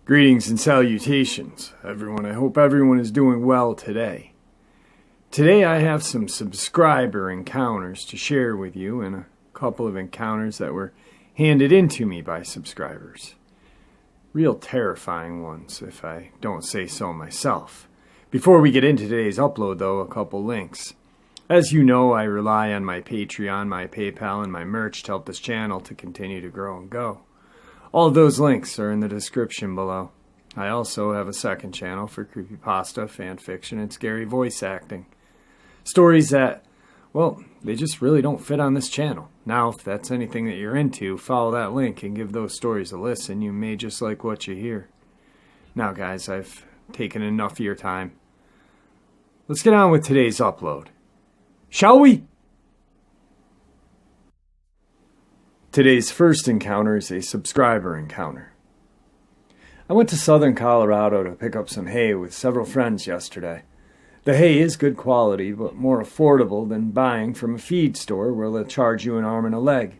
Greetings and salutations, everyone. I hope everyone is doing well today. Today I have some subscriber encounters to share with you, and a couple of encounters that were handed in to me by subscribers. Real terrifying ones, if I don't say so myself. Before we get into today's upload, though, a couple links. As you know, I rely on my Patreon, my PayPal, and my merch to help this channel to continue to grow and go. All of those links are in the description below. I also have a second channel for creepypasta, fanfiction, and scary voice acting. Stories that, well, they just really don't fit on this channel. Now, if that's anything that you're into, follow that link and give those stories a listen. You may just like what you hear. Now, guys, I've taken enough of your time. Let's get on with today's upload. Shall we? Today's first encounter is a subscriber encounter. I went to southern Colorado to pick up some hay with several friends yesterday. The hay is good quality, but more affordable than buying from a feed store where they'll charge you an arm and a leg.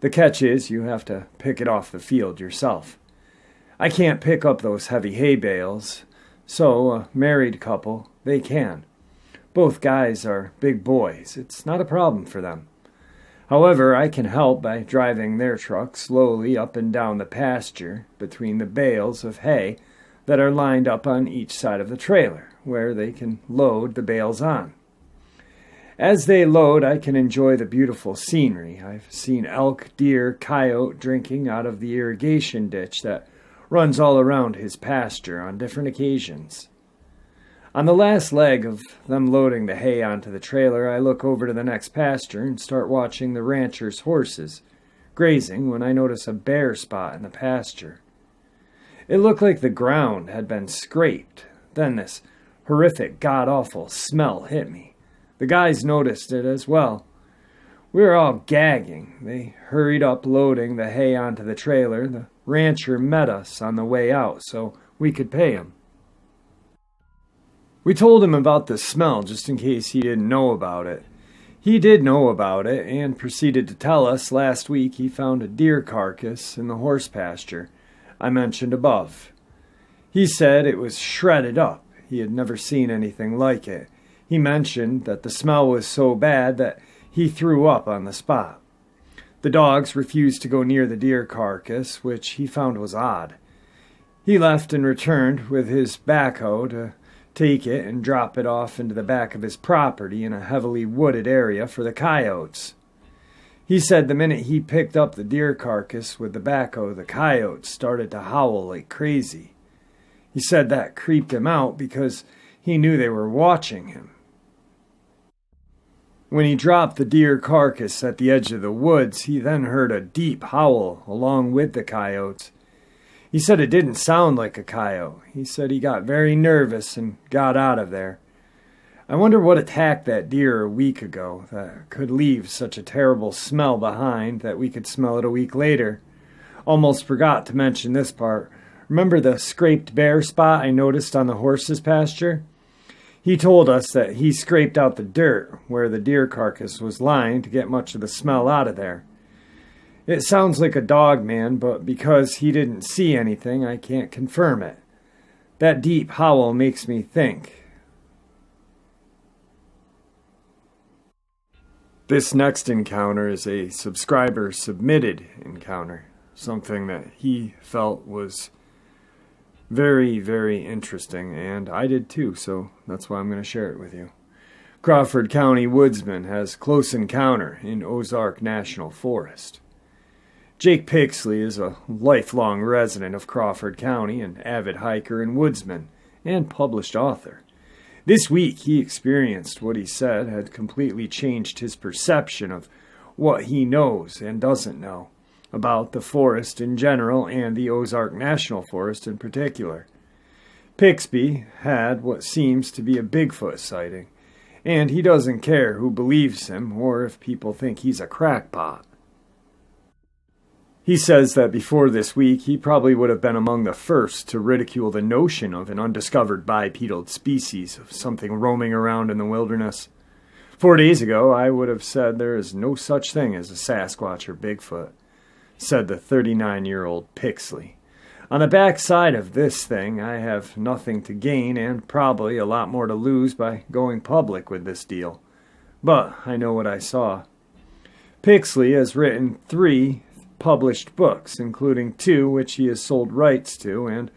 The catch is you have to pick it off the field yourself. I can't pick up those heavy hay bales, so a married couple, they can. Both guys are big boys. It's not a problem for them. However, I can help by driving their truck slowly up and down the pasture between the bales of hay that are lined up on each side of the trailer, where they can load the bales on. As they load, I can enjoy the beautiful scenery. I've seen elk, deer, coyote drinking out of the irrigation ditch that runs all around his pasture on different occasions. On the last leg of them loading the hay onto the trailer, I look over to the next pasture and start watching the rancher's horses grazing when I notice a bare spot in the pasture. It looked like the ground had been scraped. Then this horrific, god-awful smell hit me. The guys noticed it as well. We were all gagging. They hurried up loading the hay onto the trailer. The rancher met us on the way out so we could pay him. We told him about the smell just in case he didn't know about it. He did know about it and proceeded to tell us last week he found a deer carcass in the horse pasture I mentioned above. He said it was shredded up. He had never seen anything like it. He mentioned that the smell was so bad that he threw up on the spot. The dogs refused to go near the deer carcass, which he found was odd. He left and returned with his backhoe to take it and drop it off into the back of his property in a heavily wooded area for the coyotes. He said the minute he picked up the deer carcass with the backhoe, the coyotes started to howl like crazy. He said that creeped him out because he knew they were watching him. When he dropped the deer carcass at the edge of the woods, he then heard a deep howl along with the coyotes. He said it didn't sound like a coyote. He said he got very nervous and got out of there. I wonder what attacked that deer a week ago that could leave such a terrible smell behind that we could smell it a week later. Almost forgot to mention this part. Remember the scraped bare spot I noticed on the horse's pasture? He told us that he scraped out the dirt where the deer carcass was lying to get much of the smell out of there. It sounds like a Dogman, but because he didn't see anything, I can't confirm it. That deep howl makes me think. This next encounter is a subscriber-submitted encounter, something that he felt was very, very interesting, and I did too, so that's why I'm going to share it with you. Crawford County woodsman has close encounter in Ozark National Forest. Jake PIXLEY is a lifelong resident of Crawford County, an avid hiker and woodsman, and published author. This week he experienced what he said had completely changed his perception of what he knows and doesn't know about the forest in general and the Ozark National Forest in particular. PIXLEY had what seems to be a Bigfoot sighting, and he doesn't care who believes him or if people think he's a crackpot. He says that before this week, he probably would have been among the first to ridicule the notion of an undiscovered bipedal species of something roaming around in the wilderness. 4 days ago, I would have said there is no such thing as a Sasquatch or Bigfoot, said the 39-year-old PIXLEY. On the backside of this thing, I have nothing to gain and probably a lot more to lose by going public with this deal. But I know what I saw. PIXLEY has written 3 published books, including 2 which he has sold rights to and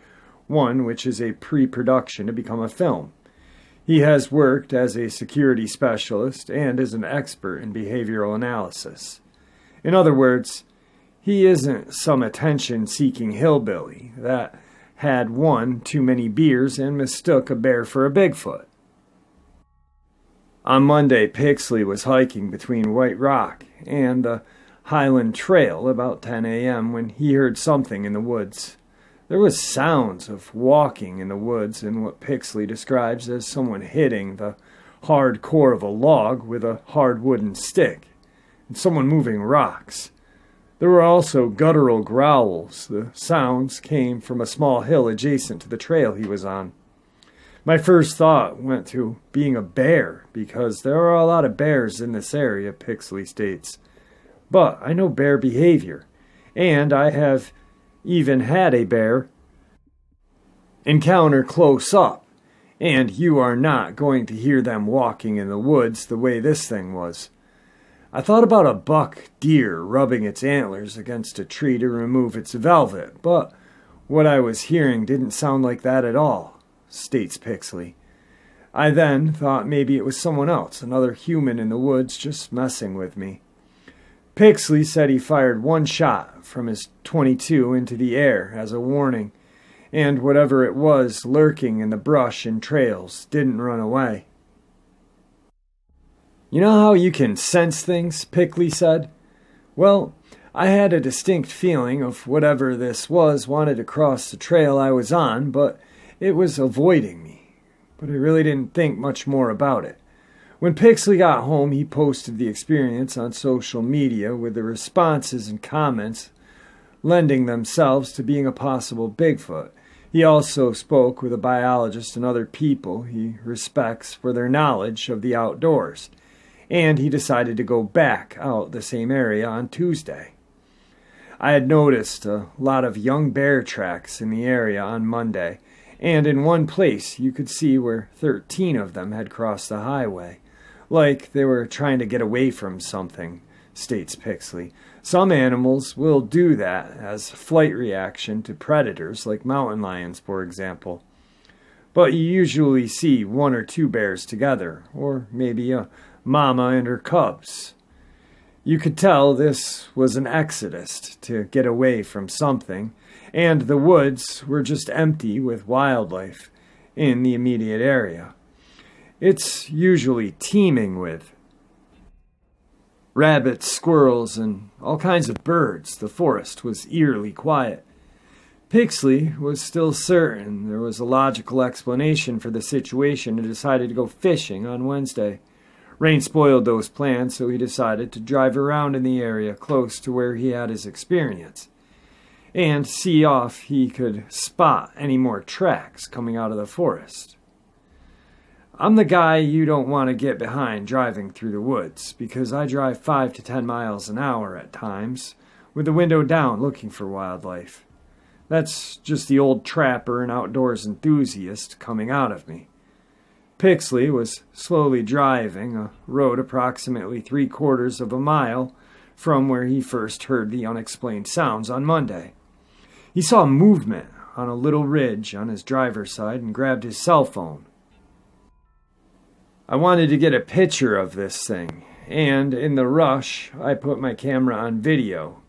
1 which is a pre-production to become a film. He has worked as a security specialist and is an expert in behavioral analysis. In other words, he isn't some attention-seeking hillbilly that had one too many beers and mistook a bear for a Bigfoot. On Monday, PIXLEY was hiking between White Rock and the Highland Trail about 10 a.m. when he heard something in the woods. There was sounds of walking in the woods and what PIXLEY describes as someone hitting the hard core of a log with a hard wooden stick, and someone moving rocks. There were also guttural growls. The sounds came from a small hill adjacent to the trail he was on. My first thought went to being a bear, because there are a lot of bears in this area, PIXLEY states. But I know bear behavior, and I have even had a bear encounter close up, and you are not going to hear them walking in the woods the way this thing was. I thought about a buck deer rubbing its antlers against a tree to remove its velvet, but what I was hearing didn't sound like that at all, states PIXLEY. I then thought maybe it was someone else, another human in the woods just messing with me. PIXLEY said he fired 1 shot from his .22 into the air as a warning, and whatever it was lurking in the brush and trails didn't run away. You know how you can sense things, PIXLEY said? Well, I had a distinct feeling of whatever this was wanted to cross the trail I was on, but it was avoiding me. But I really didn't think much more about it. When PIXLEY got home, he posted the experience on social media with the responses and comments lending themselves to being a possible Bigfoot. He also spoke with a biologist and other people he respects for their knowledge of the outdoors, and he decided to go back out the same area on Tuesday. I had noticed a lot of young bear tracks in the area on Monday, and in one place you could see where 13 of them had crossed the highway, like they were trying to get away from something, states PIXLEY. Some animals will do that as flight reaction to predators, like mountain lions, for example. But you usually see 1 or 2 bears together, or maybe a mama and her cubs. You could tell this was an exodus to get away from something, and the woods were just empty with wildlife in the immediate area. It's usually teeming with rabbits, squirrels, and all kinds of birds. The forest was eerily quiet. PIXLEY was still certain there was a logical explanation for the situation and decided to go fishing on Wednesday. Rain spoiled those plans, so he decided to drive around in the area close to where he had his experience and see if he could spot any more tracks coming out of the forest. I'm the guy you don't want to get behind driving through the woods, because I drive 5 to 10 miles an hour at times, with the window down looking for wildlife. That's just the old trapper and outdoors enthusiast coming out of me. PIXLEY was slowly driving a road approximately 3/4 of a mile from where he first heard the unexplained sounds on Monday. He saw movement on a little ridge on his driver's side and grabbed his cell phone. I wanted to get a picture of this thing, and in the rush, I put my camera on video.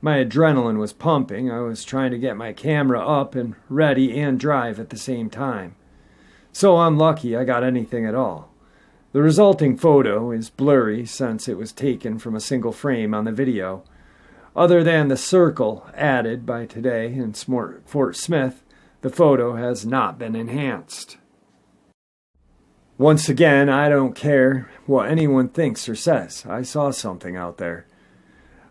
My adrenaline was pumping. I was trying to get my camera up and ready and drive at the same time. So I'm lucky I got anything at all. The resulting photo is blurry since it was taken from a single frame on the video. Other than the circle added by today in Fort Smith, the photo has not been enhanced. Once again, I don't care what anyone thinks or says. I saw something out there.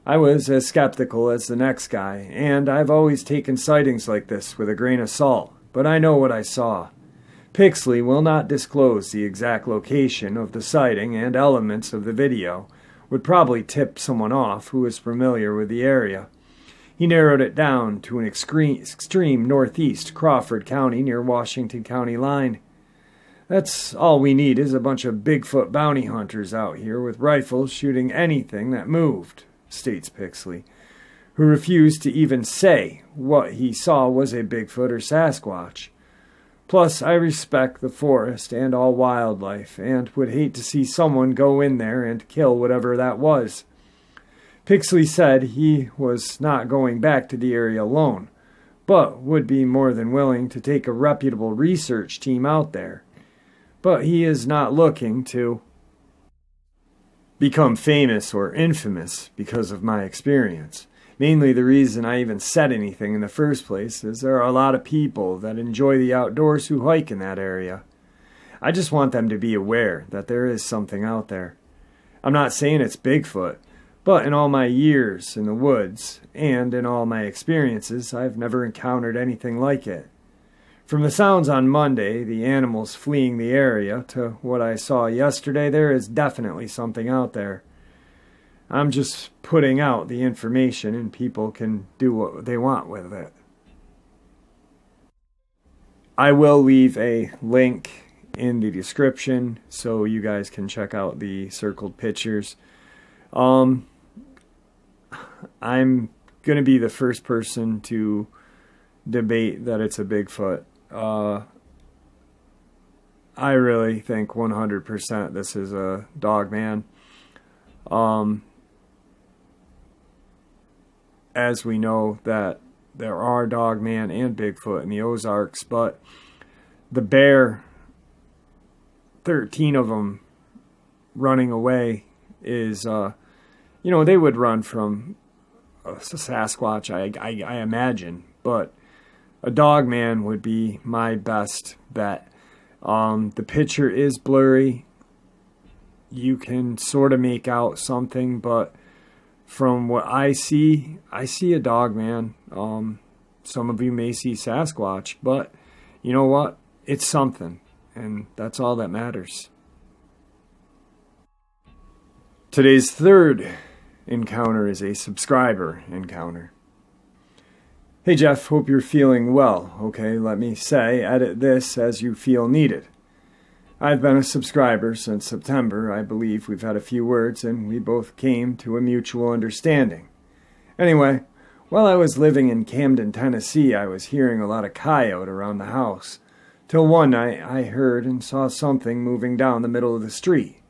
I was as skeptical as the next guy, and I've always taken sightings like this with a grain of salt, but I know what I saw. PIXLEY will not disclose the exact location of the sighting, and elements of the video would probably tip someone off who is familiar with the area. He narrowed it down to an extreme northeast Crawford County near Washington County line. That's all we need is a bunch of Bigfoot bounty hunters out here with rifles shooting anything that moved, states PIXLEY, who refused to even say what he saw was a Bigfoot or Sasquatch. Plus, I respect the forest and all wildlife, and would hate to see someone go in there and kill whatever that was. PIXLEY said he was not going back to the area alone, but would be more than willing to take a reputable research team out there. But he is not looking to become famous or infamous because of my experience. Mainly the reason I even said anything in the first place is there are a lot of people that enjoy the outdoors who hike in that area. I just want them to be aware that there is something out there. I'm not saying it's Bigfoot, but in all my years in the woods and in all my experiences, I've never encountered anything like it. From the sounds on Monday, the animals fleeing the area, to what I saw yesterday, there is definitely something out there. I'm just putting out the information and people can do what they want with it. I will leave a link in the description so you guys can check out the circled pictures. I'm going to be the first person to debate that it's a Bigfoot. I really think 100% this is a Dogman. As we know that there are Dogman and Bigfoot in the Ozarks, but the bear, 13 of them running away is, they would run from a Sasquatch, I imagine, but a Dogman would be my best bet. The picture is blurry. You can sort of make out something, but from what I see a Dogman. Some of you may see Sasquatch, but you know what? It's something, and that's all that matters. Today's third encounter is a subscriber encounter. Hey Jeff, hope you're feeling well. Okay, let me say, edit this as you feel needed. I've been a subscriber since September. I believe we've had a few words and we both came to a mutual understanding. Anyway, while I was living in Camden, Tennessee, I was hearing a lot of coyote around the house. Till one night I heard and saw something moving down the middle of the street.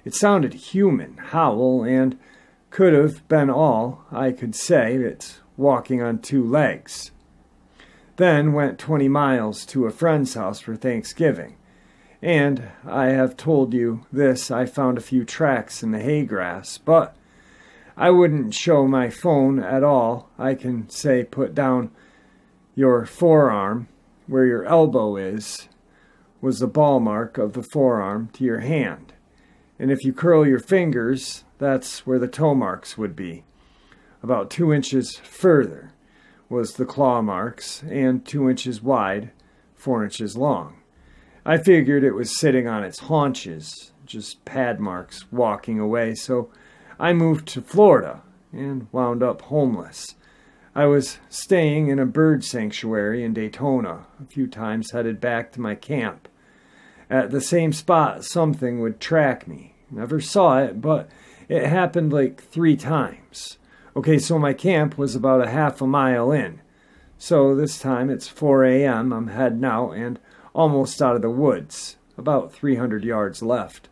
It sounded human, howl, and could have been all I could say it's walking on two legs. Then went 20 miles to a friend's house for Thanksgiving. And I have told you this, I found a few tracks in the hay grass, but I wouldn't show my phone at all. I can say put down your forearm, where your elbow is, was the ball mark of the forearm to your hand. And if you curl your fingers, that's where the toe marks would be. About 2 inches further was the claw marks, and 2 inches wide, 4 inches long. I figured it was sitting on its haunches, just pad marks walking away, so I moved to Florida and wound up homeless. I was staying in a bird sanctuary in Daytona, a few times headed back to my camp. At the same spot, something would track me. Never saw it, but it happened like 3 times. Okay, so my camp was about a half a mile in. So this time it's 4 a.m., I'm heading out and almost out of the woods, about 300 yards left.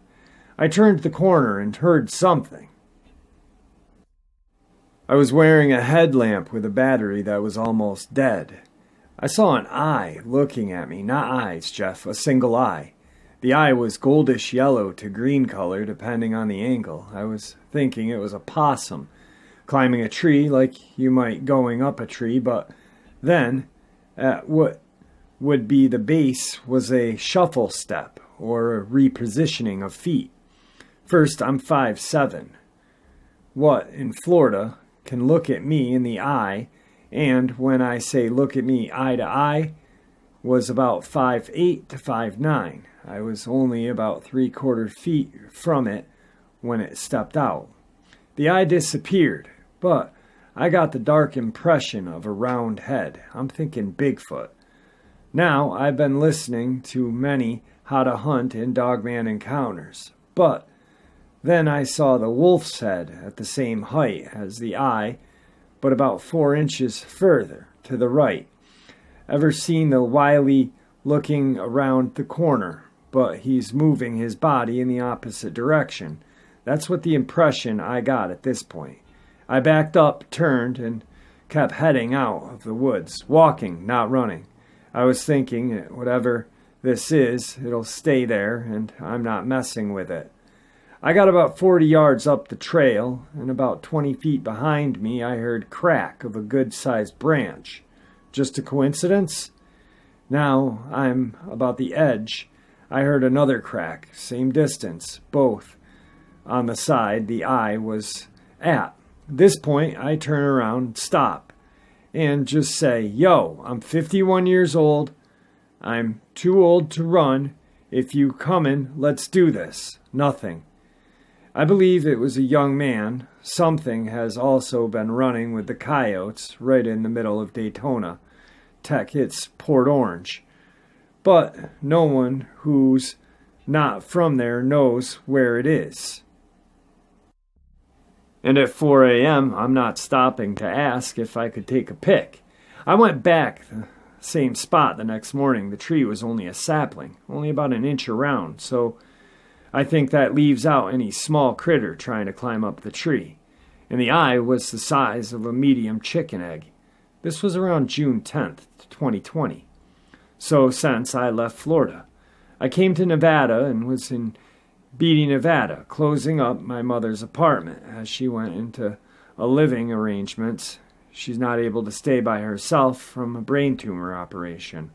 I turned the corner and heard something. I was wearing a headlamp with a battery that was almost dead. I saw an eye looking at me, not eyes, Jeff, a single eye. The eye was goldish yellow to green color, depending on the angle. I was thinking it was a possum, climbing a tree like you might going up a tree, but then at what would be the base was a shuffle step, or a repositioning of feet. First, I'm 5'7". What, in Florida, can look at me in the eye, and when I say look at me eye to eye, was about 5'8" to 5'9". I was only about 3/4 feet from it when it stepped out. The eye disappeared, but I got the dark impression of a round head. I'm thinking Bigfoot. Now, I've been listening to many how to hunt and Dogman encounters, but then I saw the wolf's head at the same height as the eye, but about 4 inches further to the right. Ever seen the wily looking around the corner, but he's moving his body in the opposite direction? That's what the impression I got at this point. I backed up, turned, and kept heading out of the woods, walking, not running. I was thinking, whatever this is, it'll stay there, and I'm not messing with it. I got about 40 yards up the trail, and about 20 feet behind me I heard crack of a good-sized branch. Just a coincidence? Now I'm about the edge. I heard another crack, same distance, both on the side the eye was at. At this point, I turn around, stop, and just say, "Yo, I'm 51 years old. I'm too old to run. If you comin', let's do this." Nothing. I believe it was a young man. Something has also been running with the coyotes right in the middle of Daytona. Tech, it's Port Orange. But no one who's not from there knows where it is. And at 4 a.m., I'm not stopping to ask if I could take a pic. I went back the same spot the next morning. The tree was only a sapling, only about an inch around, so I think that leaves out any small critter trying to climb up the tree. And the eye was the size of a medium chicken egg. This was around June 10th, 2020. So since I left Florida, I came to Nevada and was in Beatty, Nevada, closing up my mother's apartment as she went into a living arrangements. She's not able to stay by herself from a brain tumor operation.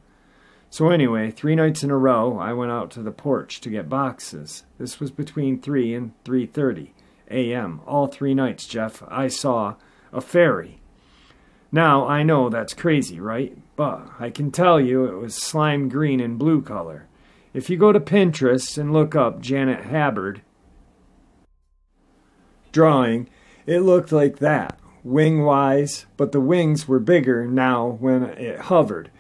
So anyway, 3 nights in a row, I went out to the porch to get boxes. This was between 3 and 3:30 a.m. All 3 nights, Jeff, I saw a fairy. Now, I know that's crazy, right? But I can tell you it was slime green and blue color. If you go to Pinterest and look up Janet Habbard drawing, it looked like that, wing-wise, but the wings were bigger now when it hovered.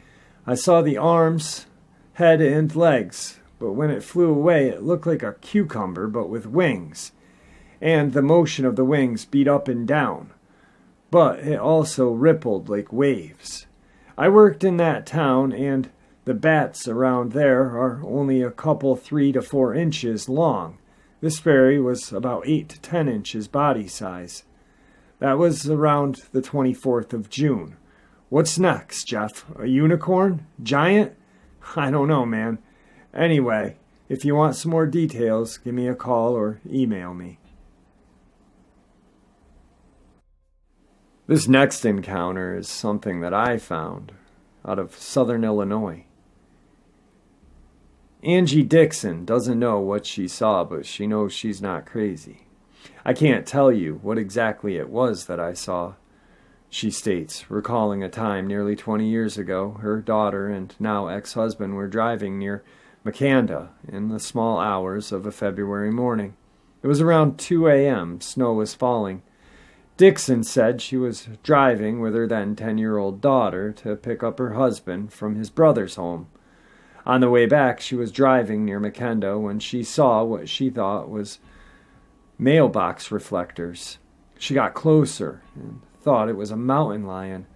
I saw the arms, head, and legs, but when it flew away, it looked like a cucumber, but with wings. And the motion of the wings beat up and down, but it also rippled like waves. I worked in that town, and the bats around there are only a couple 3 to 4 inches long. This fairy was about 8 to 10 inches body size. That was around the 24th of June. What's next, Jeff? A unicorn? Giant? I don't know, man. Anyway, if you want some more details, give me a call or email me. This next encounter is something that I found out of southern Illinois. Angie Dixon doesn't know what she saw, but she knows she's not crazy. I can't tell you what exactly it was that I saw, she states, recalling a time nearly 20 years ago her daughter and now ex-husband were driving near Makanda in the small hours of a February morning. It was around 2 a.m. Snow was falling. Dixon said she was driving with her then 10-year-old daughter to pick up her husband from his brother's home. On the way back, she was driving near Makanda when she saw what she thought was mailbox reflectors. She got closer and thought it was a mountain lion.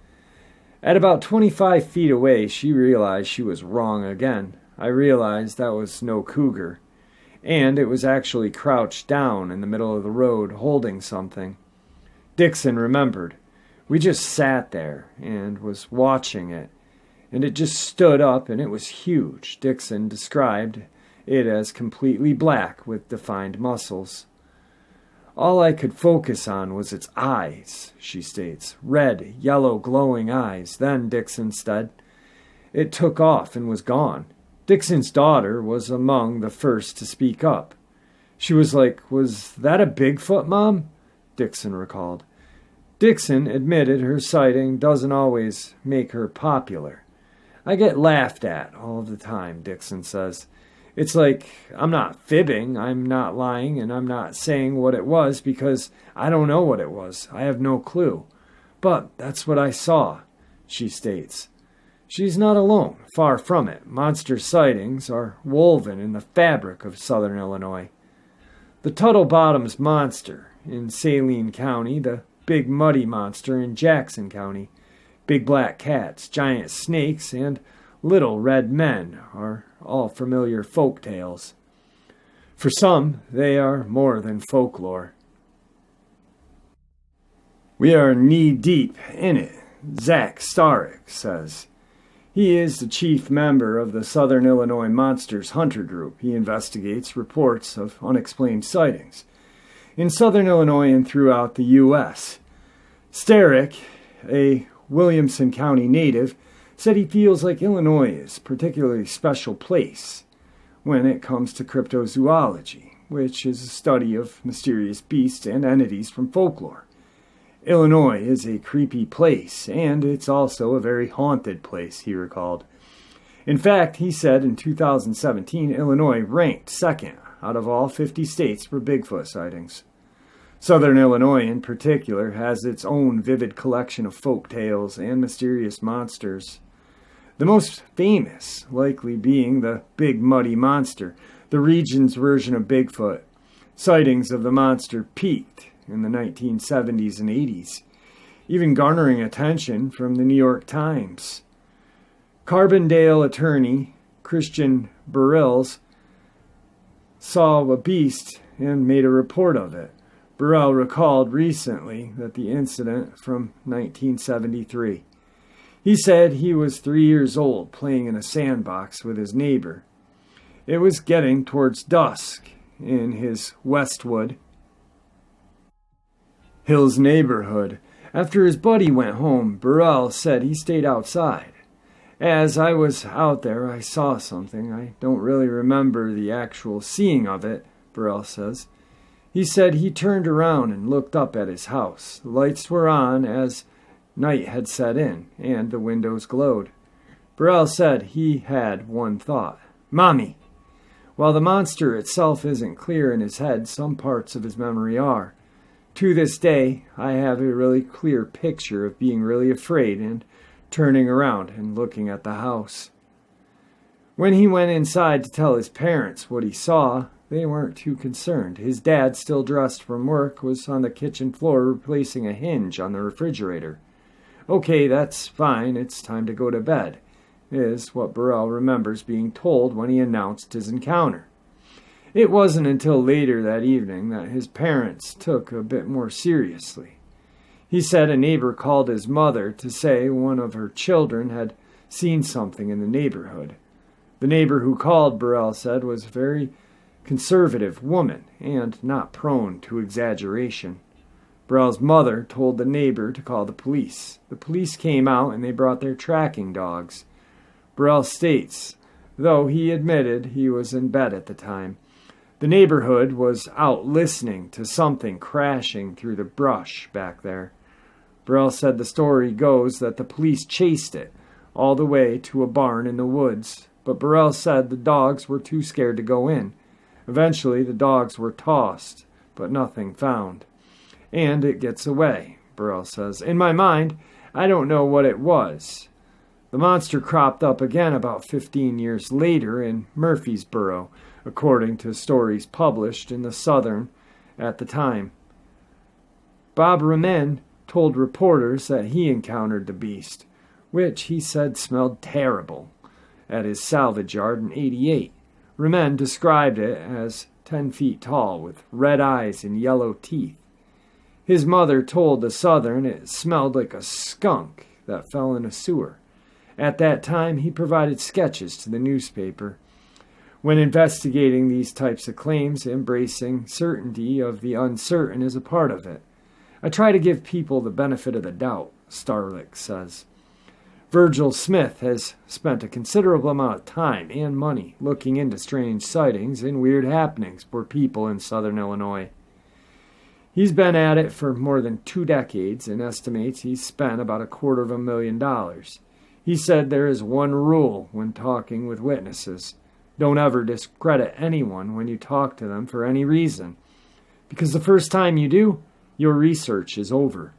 At about 25 feet away, she realized she was wrong again. I realized that was no cougar, and it was actually crouched down in the middle of the road holding something. Dixon remembered. We just sat there and was watching it, and it just stood up, and it was huge. Dixon described it as completely black with defined muscles. All I could focus on was its eyes, she states. Red, yellow, glowing eyes. Then, Dixon said, it took off and was gone. Dixon's daughter was among the first to speak up. She was like, "Was that a Bigfoot, Mom?" Dixon recalled. Dixon admitted her sighting doesn't always make her popular. I get laughed at all the time, Dixon says. It's like I'm not fibbing, I'm not lying, and I'm not saying what it was because I don't know what it was. I have no clue. But that's what I saw, she states. She's not alone, far from it. Monster sightings are woven in the fabric of southern Illinois. The Tuttle Bottoms Monster in Saline County, the Big Muddy Monster in Jackson County, big black cats, giant snakes, and little red men are all familiar folk tales. For some, they are more than folklore. We are knee-deep in it, Zach Starrick says. He is the chief member of the Southern Illinois Monsters Hunter Group. He investigates reports of unexplained sightings in Southern Illinois and throughout the U.S. Starrick, a Williamson County native, said he feels like Illinois is a particularly special place when it comes to cryptozoology, which is a study of mysterious beasts and entities from folklore. Illinois is a creepy place, and it's also a very haunted place, he recalled. In fact, he said in 2017, Illinois ranked second out of all 50 states for Bigfoot sightings. Southern Illinois, in particular, has its own vivid collection of folk tales and mysterious monsters. The most famous likely being the Big Muddy Monster, the region's version of Bigfoot. Sightings of the monster peaked in the 1970s and 80s, even garnering attention from the New York Times. Carbondale attorney Christian Burrells saw a beast and made a report of it. Burrell recalled recently that the incident from 1973. He said he was 3 years old playing in a sandbox with his neighbor. It was getting towards dusk in his Westwood Hills neighborhood. After his buddy went home, Burrell said he stayed outside. As I was out there, I saw something. I don't really remember the actual seeing of it, Burrell says. He said he turned around and looked up at his house. The lights were on as night had set in, and the windows glowed. Burrell said he had one thought. Mommy! While the monster itself isn't clear in his head, some parts of his memory are. To this day, I have a really clear picture of being really afraid and turning around and looking at the house. When he went inside to tell his parents what he saw, they weren't too concerned. His dad, still dressed from work, was on the kitchen floor replacing a hinge on the refrigerator. Okay, that's fine, it's time to go to bed, is what Burrell remembers being told when he announced his encounter. It wasn't until later that evening that his parents took a bit more seriously. He said a neighbor called his mother to say one of her children had seen something in the neighborhood. The neighbor who called, Burrell said, was a very conservative woman and not prone to exaggeration. Burrell's mother told the neighbor to call the police. The police came out and they brought their tracking dogs. Burrell states, though he admitted he was in bed at the time, the neighborhood was out listening to something crashing through the brush back there. Burrell said the story goes that the police chased it all the way to a barn in the woods, but Burrell said the dogs were too scared to go in. Eventually, the dogs were tossed, but nothing found. And it gets away, Burrell says. In my mind, I don't know what it was. The monster cropped up again about 15 years later in Murfreesboro, according to stories published in the Southern at the time. Bob Remen told reporters that he encountered the beast, which he said smelled terrible, at his salvage yard in '88. Remen described it as 10 feet tall, with red eyes and yellow teeth. His mother told the Southern it smelled like a skunk that fell in a sewer. At that time, he provided sketches to the newspaper. When investigating these types of claims, embracing certainty of the uncertain is a part of it. I try to give people the benefit of the doubt, Starlick says. Virgil Smith has spent a considerable amount of time and money looking into strange sightings and weird happenings for people in southern Illinois. He's been at it for more than 2 decades and estimates he's spent about $250,000. He said there is one rule when talking with witnesses. Don't ever discredit anyone when you talk to them for any reason, because the first time you do, your research is over.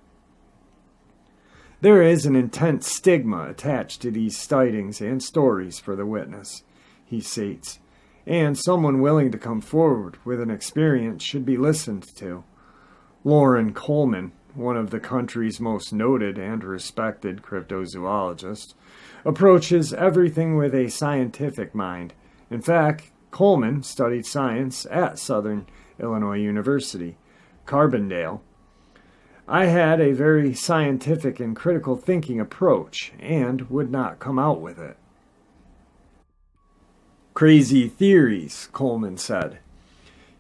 There is an intense stigma attached to these sightings and stories for the witness, he states, and someone willing to come forward with an experience should be listened to. Lauren Coleman, one of the country's most noted and respected cryptozoologists, approaches everything with a scientific mind. In fact, Coleman studied science at Southern Illinois University, Carbondale. I had a very scientific and critical thinking approach and would not come out with it. Crazy theories, Coleman said.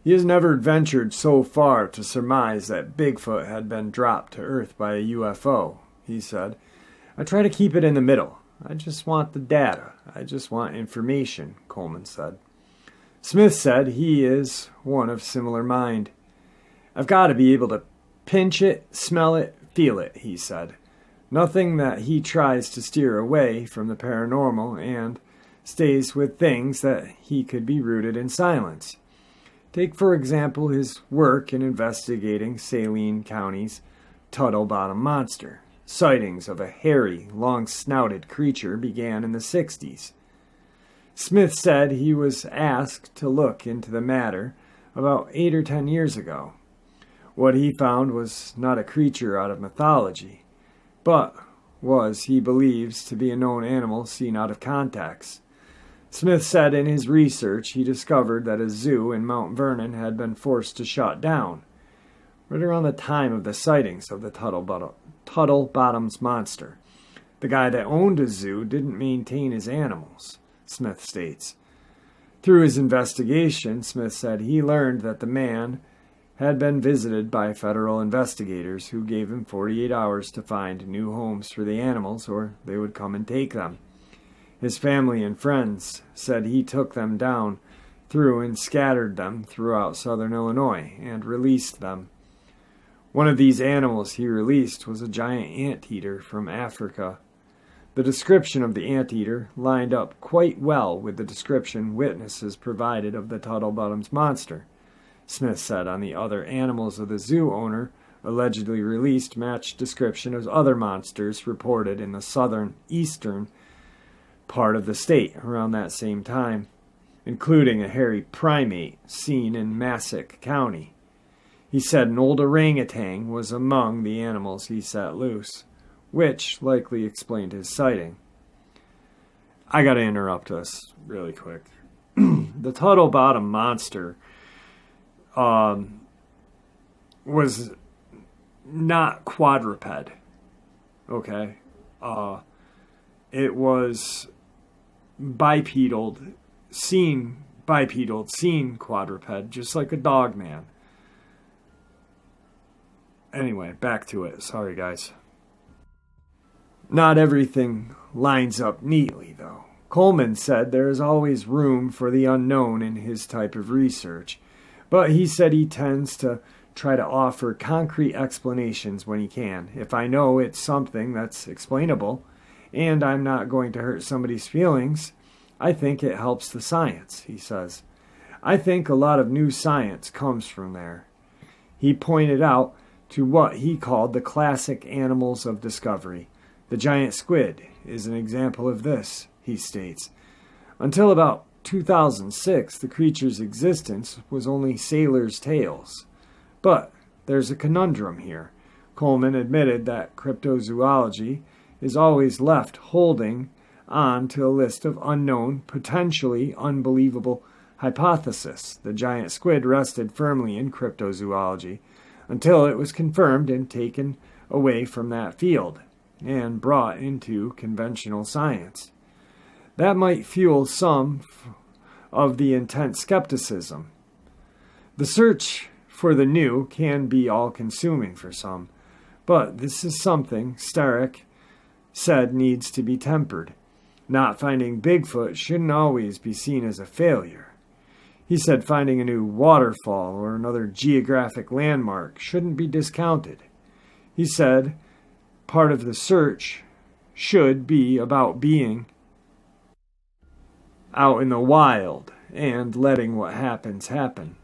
He has never ventured so far to surmise that Bigfoot had been dropped to Earth by a UFO, he said. I try to keep it in the middle. I just want the data. I just want information, Coleman said. Smith said he is one of similar mind. I've got to be able to pinch it, smell it, feel it, he said. Nothing that he tries to steer away from the paranormal and stays with things that he could be rooted in silence. Take, for example, his work in investigating Saline County's Tuttle Bottom Monster. Sightings of a hairy, long-snouted creature began in the 60s. Smith said he was asked to look into the matter about 8 or 10 years ago. What he found was not a creature out of mythology, but was, he believes, to be a known animal seen out of context. Smith said in his research he discovered that a zoo in Mount Vernon had been forced to shut down, right around the time of the sightings of the Tuttle Bottoms monster. The guy that owned a zoo didn't maintain his animals, Smith states. Through his investigation, Smith said he learned that the man had been visited by federal investigators who gave him 48 hours to find new homes for the animals or they would come and take them. His family and friends said he took them down through and scattered them throughout southern Illinois and released them. One of these animals he released was a giant anteater from Africa. The description of the anteater lined up quite well with the description witnesses provided of the Tuttle Bottoms monster. Smith said on the other animals of the zoo owner allegedly released matched description of other monsters reported in the southern eastern part of the state around that same time, including a hairy primate seen in Massac County. He said an old orangutan was among the animals he set loose, which likely explained his sighting. I gotta interrupt us really quick. The Tuttle Bottom monster was not quadruped, okay? It was bipedal, seen quadruped, just like a Dogman. Anyway, back to it. Sorry, guys. Not everything lines up neatly, though. Coleman said there is always room for the unknown in his type of research, but he said he tends to try to offer concrete explanations when he can. If I know it's something that's explainable, and I'm not going to hurt somebody's feelings, I think it helps the science, he says. I think a lot of new science comes from there. He pointed out to what he called the classic animals of discovery. The giant squid is an example of this, he states. Until about 2006, the creature's existence was only sailors' tales. But there's a conundrum here. Coleman admitted that cryptozoology is always left holding on to a list of unknown, potentially unbelievable hypotheses. The giant squid rested firmly in cryptozoology until it was confirmed and taken away from that field and brought into conventional science. That might fuel some of the intense skepticism. The search for the new can be all-consuming for some, but this is something Starrick said needs to be tempered. Not finding Bigfoot shouldn't always be seen as a failure. He said finding a new waterfall or another geographic landmark shouldn't be discounted. He said part of the search should be about being out in the wild and letting what happens happen.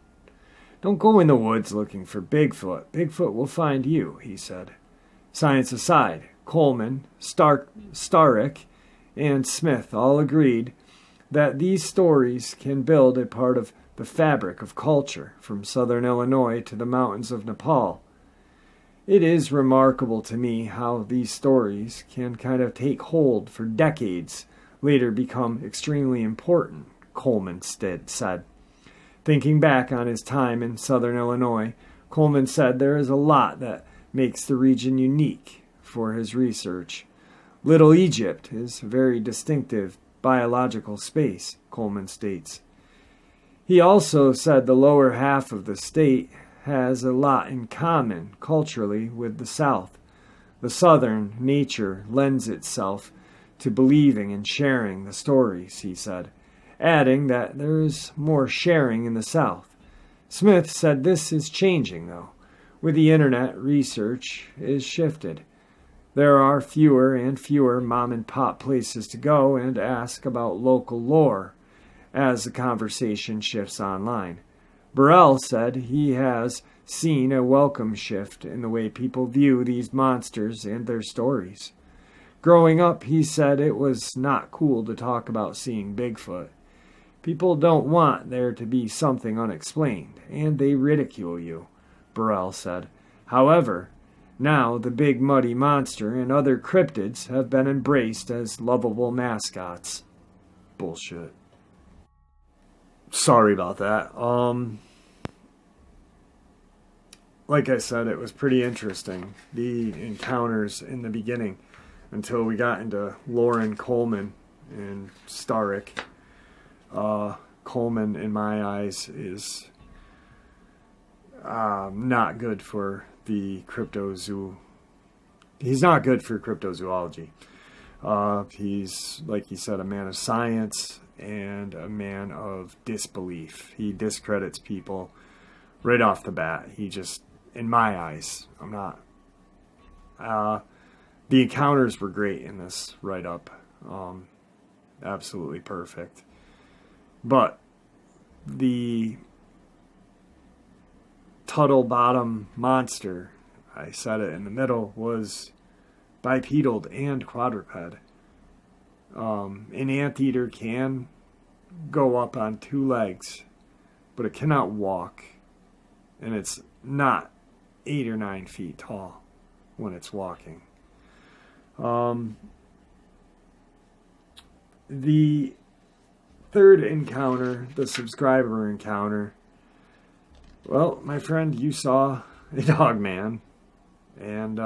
Don't go in the woods looking for Bigfoot. Bigfoot will find you, he said. Science aside, Coleman, Starrick, and Smith all agreed that these stories can build a part of the fabric of culture from southern Illinois to the mountains of Nepal. It is remarkable to me how these stories can kind of take hold for decades, later become extremely important, Coleman said. Thinking back on his time in southern Illinois, Coleman said there is a lot that makes the region unique for his research. Little Egypt is a very distinctive biological space, Coleman states. He also said the lower half of the state has a lot in common culturally with the South. The Southern nature lends itself to believing and sharing the stories, he said, adding that there is more sharing in the South. Smith said this is changing, though. With the internet, research is shifted. There are fewer and fewer mom-and-pop places to go and ask about local lore as the conversation shifts online. Burrell said he has seen a welcome shift in the way people view these monsters and their stories. Growing up, he said it was not cool to talk about seeing Bigfoot. People don't want there to be something unexplained, and they ridicule you, Burrell said. However, now the big muddy monster and other cryptids have been embraced as lovable mascots. Bullshit. Sorry about that. Like I said, it was pretty interesting, the encounters in the beginning, until we got into Lauren Coleman and Starrick. Coleman, in my eyes, is not good for the He's not good for cryptozoology. He's, like he said, a man of science and a man of disbelief. He discredits people right off the bat. He just, in my eyes, I'm not. The encounters were great in this write-up. Absolutely perfect. But the Tuttle Bottom monster, I said it in the middle, was bipedal and quadruped. An anteater can go up on two legs, but it cannot walk, and it's not 8 or 9 feet tall when it's walking. The third encounter, the subscriber encounter, well, my friend, you saw a Dogman, and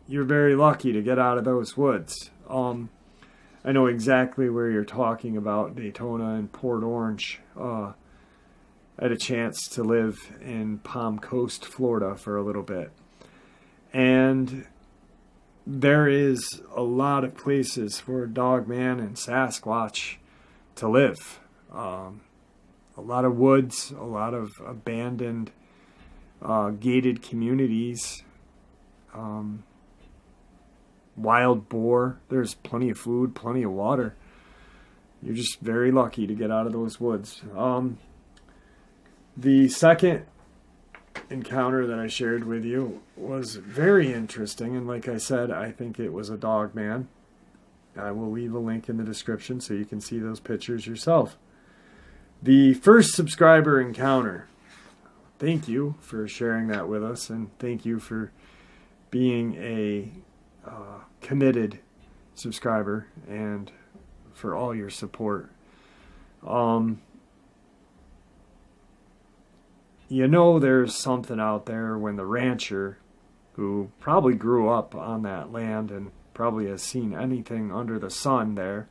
you're very lucky to get out of those woods. I know exactly where you're talking about, Daytona and Port Orange. I had a chance to live in Palm Coast, Florida for a little bit. And there is a lot of places for Dogman and Sasquatch to live. A lot of woods, a lot of abandoned, gated communities, wild boar. There's plenty of food, plenty of water. You're just very lucky to get out of those woods. The second encounter that I shared with you was very interesting, and like I said, I think it was a Dogman. I will leave a link in the description so you can see those pictures yourself. The first subscriber encounter. Thank you for sharing that with us, and thank you for being a committed subscriber and for all your support. You know there's something out there when the rancher, who probably grew up on that land and probably has seen anything under the sun there,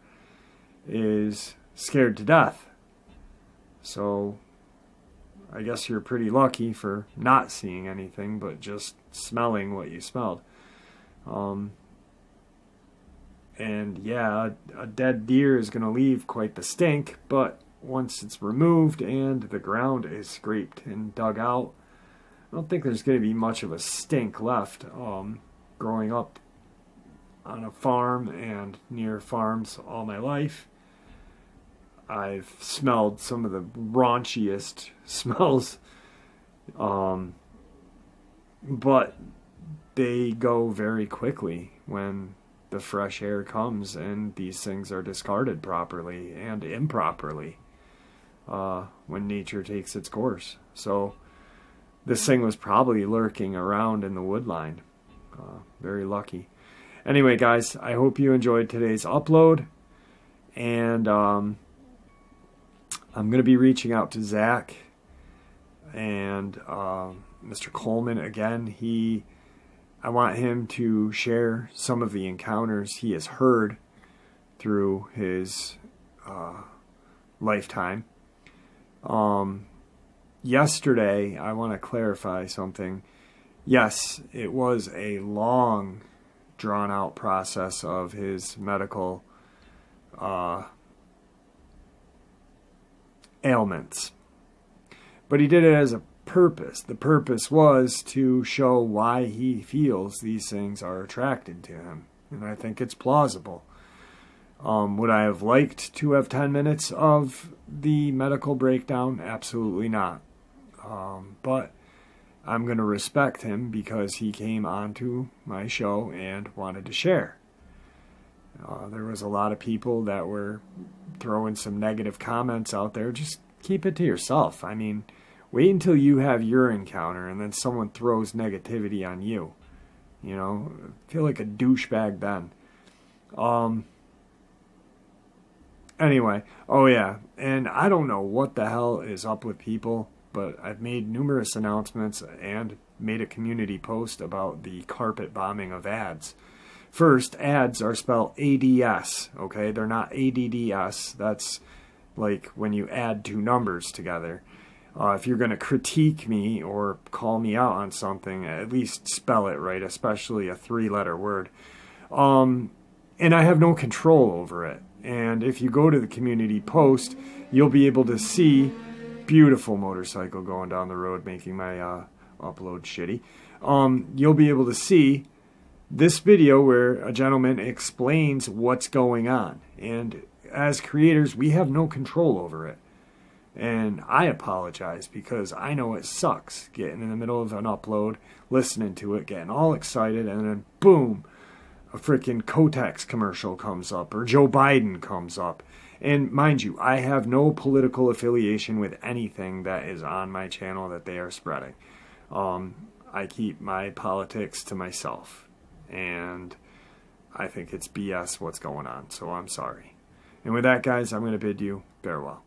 is scared to death. So I guess you're pretty lucky for not seeing anything but just smelling what you smelled. And yeah, a dead deer is going to leave quite the stink, but once it's removed and the ground is scraped and dug out, I don't think there's going to be much of a stink left. Growing up on a farm and near farms all my life, I've smelled some of the raunchiest smells, but they go very quickly when the fresh air comes and these things are discarded properly and improperly when nature takes its course. So this thing was probably lurking around in the wood line. Very lucky. Anyway, guys, I hope you enjoyed today's upload, and I'm going to be reaching out to Zach and Mr. Coleman again. I want him to share some of the encounters he has heard through his lifetime. Yesterday, I want to clarify something. Yes, it was a long, drawn-out process of his medical ailments. But he did it as a purpose. The purpose was to show why he feels these things are attracted to him. And I think it's plausible. Would I have liked to have 10 minutes of the medical breakdown? Absolutely not. But I'm going to respect him because he came onto my show and wanted to share. There was a lot of people that were throwing some negative comments out there. Just keep it to yourself. I mean, wait until you have your encounter and then someone throws negativity on you. You know, feel like a douchebag then. Anyway, oh yeah, and I don't know what the hell is up with people, but I've made numerous announcements and made a community post about the carpet bombing of ads. First, ads are spelled ADS, okay? They're not ADDS. That's like when you add two numbers together. If you're going to critique me or call me out on something, at least spell it right, especially a 3-letter word. And I have no control over it. And if you go to the community post, you'll be able to see beautiful motorcycle going down the road, making my upload shitty. You'll be able to see this video where a gentleman explains what's going on. And as creators, we have no control over it. And I apologize because I know it sucks getting in the middle of an upload, listening to it, getting all excited, and then boom, a freaking Kotex commercial comes up or Joe Biden comes up. And mind you, I have no political affiliation with anything that is on my channel that they are spreading. I keep my politics to myself. And I think it's BS what's going on. So I'm sorry. And with that, guys, I'm going to bid you farewell.